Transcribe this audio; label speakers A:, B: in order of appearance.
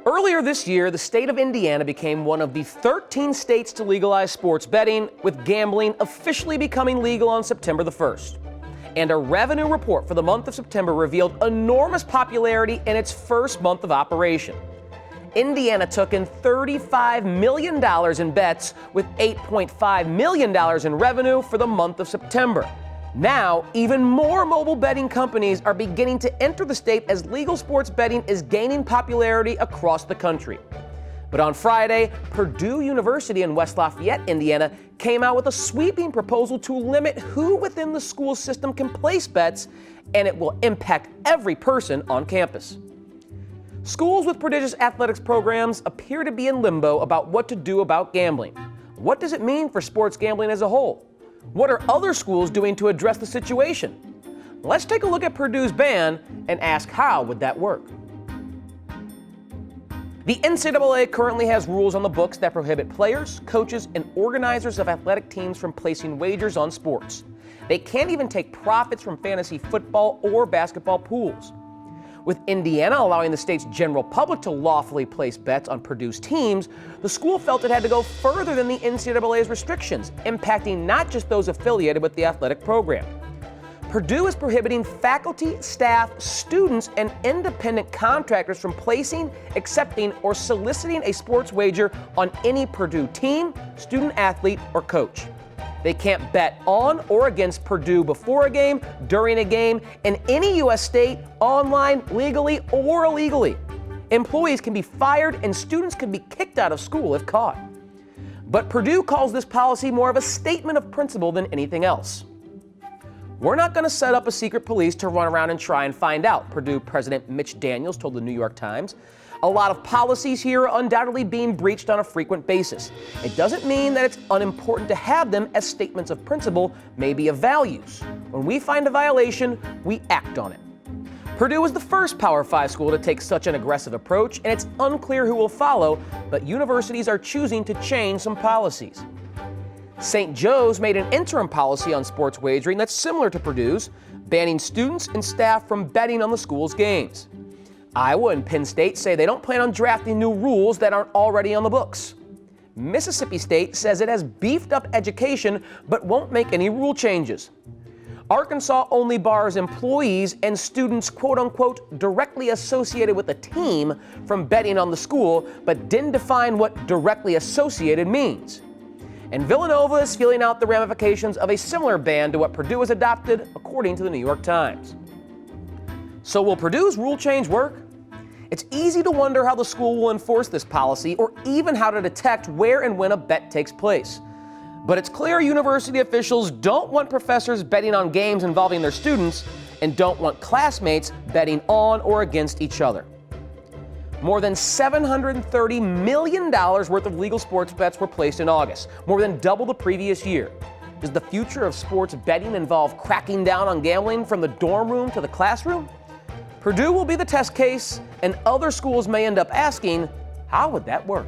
A: Earlier this year, the state of Indiana became one of the 13 states to legalize sports betting, with gambling officially becoming legal on September the 1st. And a revenue report for the month of September revealed enormous popularity in its first month of operation. Indiana took in $35 million in bets, with $8.5 million in revenue for the month of September. Now, even more mobile betting companies are beginning to enter the state as legal sports betting is gaining popularity across the country. But on Friday, Purdue University in West Lafayette, Indiana, came out with a sweeping proposal to limit who within the school system can place bets, and it will impact every person on campus. Schools with prodigious athletics programs appear to be in limbo about what to do about gambling. What does it mean for sports gambling as a whole? What are other schools doing to address the situation? Let's take a look at Purdue's ban and ask, how would that work? The NCAA currently has rules on the books that prohibit players, coaches, and organizers of athletic teams from placing wagers on sports. They can't even take profits from fantasy football or basketball pools. With Indiana allowing the state's general public to lawfully place bets on Purdue's teams, the school felt it had to go further than the NCAA's restrictions, impacting not just those affiliated with the athletic program. Purdue is prohibiting faculty, staff, students, and independent contractors from placing, accepting, or soliciting a sports wager on any Purdue team, student athlete, or coach. They can't bet on or against Purdue before a game, during a game, in any U.S. state, online, legally, or illegally. Employees can be fired and students can be kicked out of school if caught. But Purdue calls this policy more of a statement of principle than anything else. "We're not going to set up a secret police to run around and try and find out," Purdue President Mitch Daniels told the New York Times. "A lot of policies here are undoubtedly being breached on a frequent basis. It doesn't mean that it's unimportant to have them as statements of principle, maybe of values. When we find a violation, we act on it." Purdue was the first Power 5 school to take such an aggressive approach, and it's unclear who will follow, but universities are choosing to change some policies. St. Joe's made an interim policy on sports wagering that's similar to Purdue's, banning students and staff from betting on the school's games. Iowa and Penn State say they don't plan on drafting new rules that aren't already on the books. Mississippi State says it has beefed up education but won't make any rule changes. Arkansas only bars employees and students, quote-unquote, directly associated with a team from betting on the school, but didn't define what directly associated means. And Villanova is feeling out the ramifications of a similar ban to what Purdue has adopted, according to the New York Times. So will Purdue's rule change work? It's easy to wonder how the school will enforce this policy, or even how to detect where and when a bet takes place. But it's clear university officials don't want professors betting on games involving their students, and don't want classmates betting on or against each other. More than $730 million worth of legal sports bets were placed in August, more than double the previous year. Does the future of sports betting involve cracking down on gambling from the dorm room to the classroom? Purdue will be the test case, and other schools may end up asking, how would that work?